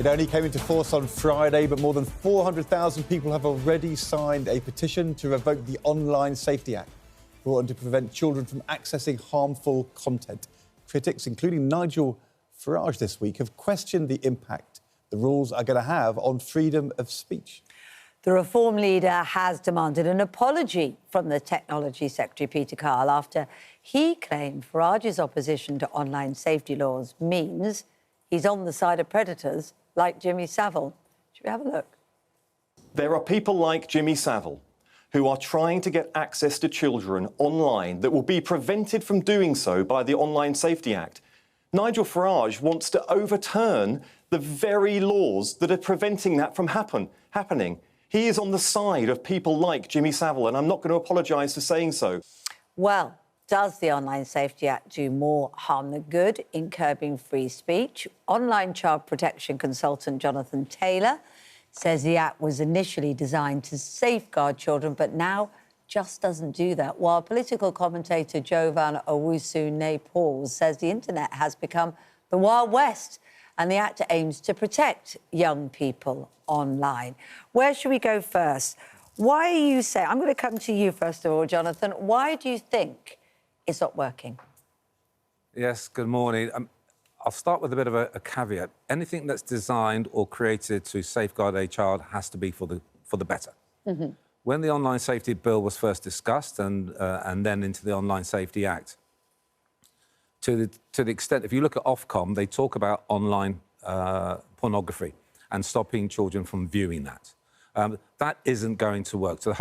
only came into force on Friday, but more than 400,000 people have already signed a petition to revoke the Online Safety Act, brought in to prevent children from accessing harmful content. Critics, including Nigel Farage this week, have questioned the impact the rules are going to have on freedom of speech. The Reform leader has demanded an apology from the Technology Secretary, Peter Carl, after he claimed Farage's opposition to online safety laws means he's on the side of predators like Jimmy Savile. Should we have a look? There are people like Jimmy Savile who are trying to get access to children online that will be prevented from doing so by the Online Safety Act. Nigel Farage wants to overturn the very laws that are preventing that from happening. He is on the side of people like Jimmy Savile, and I'm not going to apologise for saying so. Well, does the Online Safety Act do more harm than good in curbing free speech? Online child protection consultant Jonathan Taylor says the Act was initially designed to safeguard children, but now just doesn't do that, while political commentator Jovan Owusu-Neh-Paul says the internet has become the Wild West and the Act aims to protect young people online. Where should we go first? Why are you saying... I'm going to come to you first of all, Jonathan. Why do you think it's not working? Yes, good morning. I'll start with a bit of a caveat. Anything that's designed or created to safeguard a child has to be for the better. Mm-hmm. When the Online Safety Bill was first discussed and then into the Online Safety Act, to the extent, if you look at Ofcom, they talk about online pornography and stopping children from viewing that. That isn't going to work. So the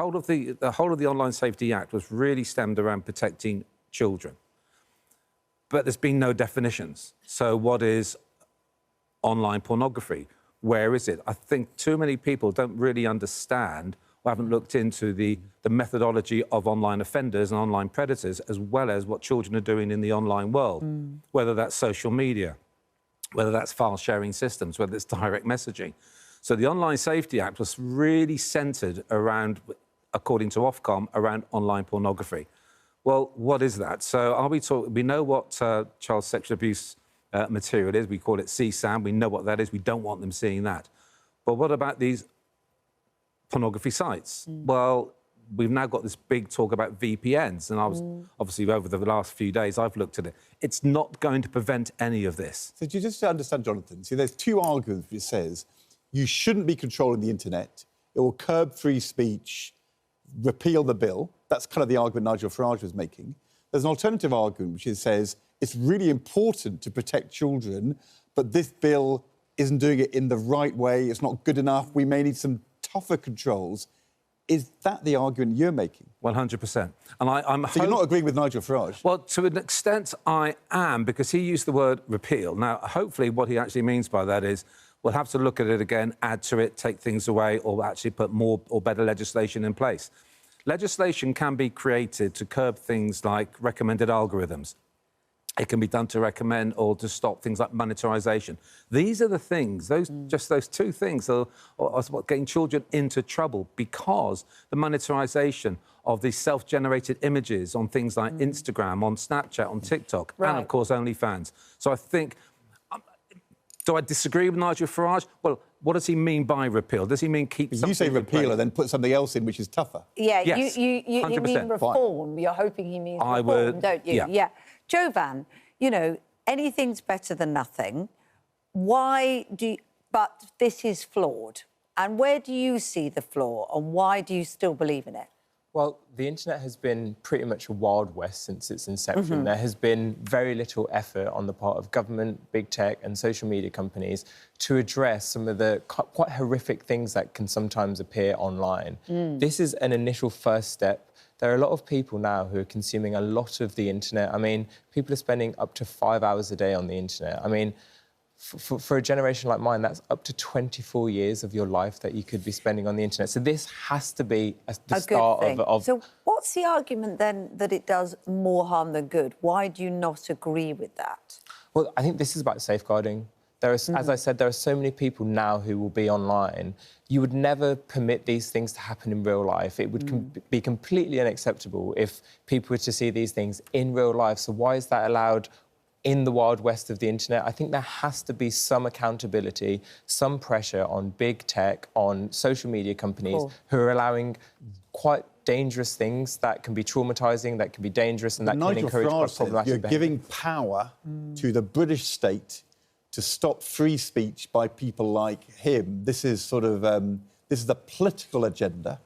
whole of the Online Safety Act was really stemmed around protecting children. But there's been no definitions. So what is online pornography? Where is it? I think too many people don't really understand or haven't looked into the methodology of online offenders and online predators, as well as what children are doing in the online world, whether that's social media, whether that's file-sharing systems, whether it's direct messaging. So the Online Safety Act was really centred around, according to Ofcom, around online pornography. Well, what is that? So we know what child sexual abuse material is. We call it CSAM. We know what that is. We don't want them seeing that. But what about these pornography sites? Well, we've now got this big talk about VPNs, and I was obviously over the last few days I've looked at it. It's not going to prevent any of this. So do you just understand, Jonathan? See, there's two arguments which says you shouldn't be controlling the internet. It will curb free speech, repeal the bill. That's kind of the argument Nigel Farage was making. There's an alternative argument which says it's really important to protect children, but this bill isn't doing it in the right way. It's not good enough. We may need some tougher controls. Is that the argument you're making? 100%. And So you're not agreeing with Nigel Farage? Well, to an extent I am, because he used the word repeal. Now, hopefully what he actually means by that is we'll have to look at it again, add to it, take things away, or actually put more or better legislation in place. Legislation can be created to curb things like recommended algorithms. It can be done to recommend or to stop things like monetarisation. These are the things, just those two things are what getting children into trouble, because the monetarisation of these self-generated images on things like Instagram, on Snapchat, on TikTok, and, of course, OnlyFans. So I think... do I disagree with Nigel Farage? Well, what does he mean by repeal? Does he mean keep something... You say repeal and then put something else in which is tougher. Yeah, yes, you mean reform. Fine. You're hoping he means reform, don't you? Yeah. Jovan, you know, anything's better than nothing. But this is flawed. And where do you see the flaw, and why do you still believe in it? Well, the internet has been pretty much a Wild West since its inception. There has been very little effort on the part of government, big tech and social media companies to address some of the quite horrific things that can sometimes appear online. This is an initial first step. There are a lot of people now who are consuming a lot of the internet. I mean, people are spending up to 5 hours a day on the internet. I mean, for a generation like mine, that's up to 24 years of your life that you could be spending on the internet. So this has to be the start of... So what's the argument, then, that it does more harm than good? Why do you not agree with that? Well, I think this is about safeguarding. There are, as I said, there are so many people now who will be online. You would never permit these things to happen in real life. It would be completely unacceptable if people were to see these things in real life. So why is that allowed in the Wild West of the internet. I think there has to be some accountability, some pressure on big tech, on social media companies who are allowing quite dangerous things that can be traumatising, that can be dangerous, and that can encourage quite problematic you're behaviour. giving power to the British state to stop free speech by people like him. This is sort of this is the political agenda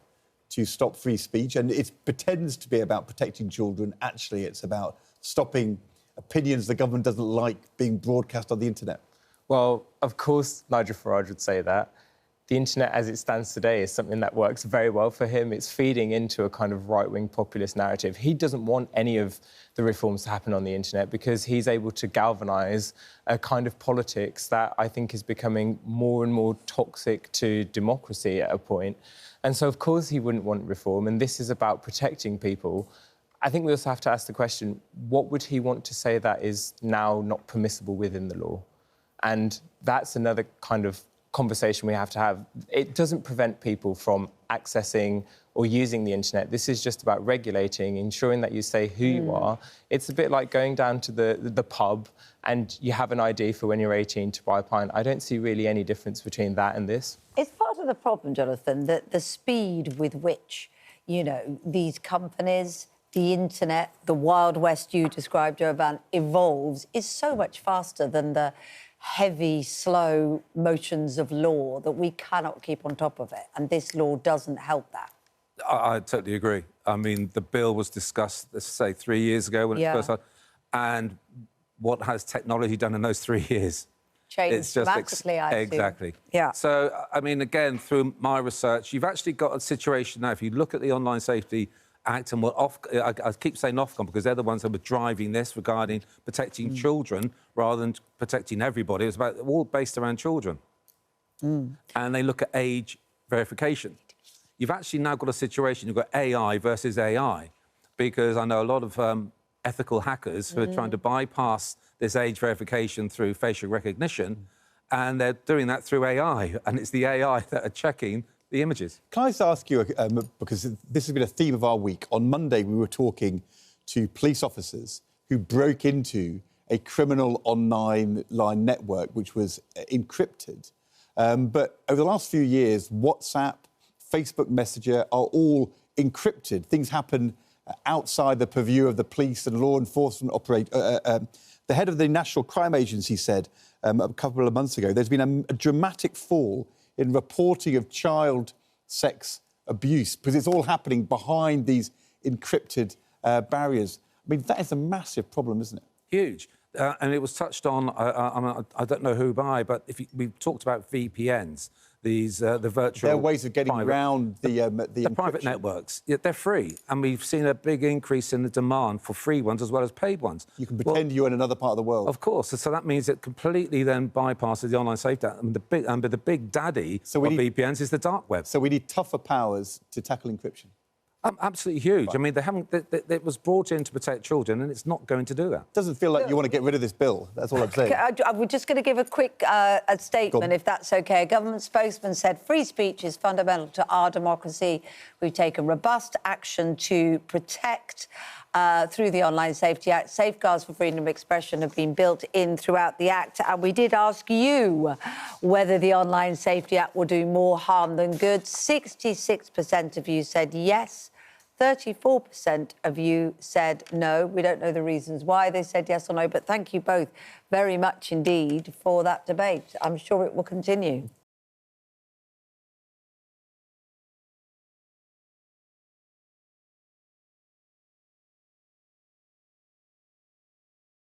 to stop free speech, and it pretends to be about protecting children. Actually, it's about stopping opinions the government doesn't like being broadcast on the internet. Well, of course, Nigel Farage would say that. The internet as it stands today is something that works very well for him. It's feeding into a kind of right-wing populist narrative. He doesn't want any of the reforms to happen on the internet because he's able to galvanise a kind of politics that I think is becoming more and more toxic to democracy at a point. And so, of course, he wouldn't want reform, and this is about protecting people. I think we also have to ask the question, what would he want to say that is now not permissible within the law? And that's another kind of conversation we have to have. It doesn't prevent people from accessing or using the internet. This is just about regulating, ensuring that you say who you are. It's a bit like going down to the pub and you have an ID for when you're 18 to buy a pint. I don't see really any difference between that and this. It's part of the problem, Jonathan, that the speed with which, you know, these companies, the internet, the Wild West you described, Jovan, evolves is so much faster than the heavy, slow motions of law that we cannot keep on top of it. And this law doesn't help that. I totally agree. I mean, the bill was discussed, let's say, 3 years ago when it first started. And what has technology done in those 3 years? Changed dramatically, I assume. Exactly. Yeah. So, I mean, again, through my research, you've actually got a situation now, if you look at the Online Safety Act, and I keep saying Ofcom because they're the ones that were driving this regarding protecting children rather than protecting everybody. It was about all based around children. And they look at age verification. You've actually now got a situation, you've got AI versus AI, because I know a lot of ethical hackers who are trying to bypass this age verification through facial recognition, and they're doing that through AI, and it's the AI that are checking the images. Can I just ask you, because this has been a theme of our week, on Monday we were talking to police officers who broke into a criminal online network which was encrypted. But over the last few years, WhatsApp, Facebook Messenger are all encrypted. Things happen outside the purview of the police and law enforcement the head of the National Crime Agency said a couple of months ago, there's been a dramatic fall in reporting of child sex abuse because it's all happening behind these encrypted barriers. I mean, that is a massive problem, isn't it? Huge. And it was touched on, I don't know who by, but we've talked about VPNs, the virtual... There are ways of getting around the private networks. Yeah, they're free, and we've seen a big increase in the demand for free ones as well as paid ones. You can pretend you're in another part of the world. Of course. So that means it completely then bypasses the Online Safety Act. And the big daddy of VPNs is the dark web. So we need tougher powers to tackle encryption. Absolutely huge. Right. I mean, it was brought in to protect children, and it's not going to do that. Doesn't feel like you want to get rid of this bill. That's all I'm saying. We're just going to give a quick statement, if that's OK. A government spokesman said free speech is fundamental to our democracy. We've taken robust action to protect through the Online Safety Act. Safeguards for freedom of expression have been built in throughout the Act. And we did ask you whether the Online Safety Act will do more harm than good. 66% of you said yes. 34% of you said no. We don't know the reasons why they said yes or no, but thank you both very much indeed for that debate. I'm sure it will continue.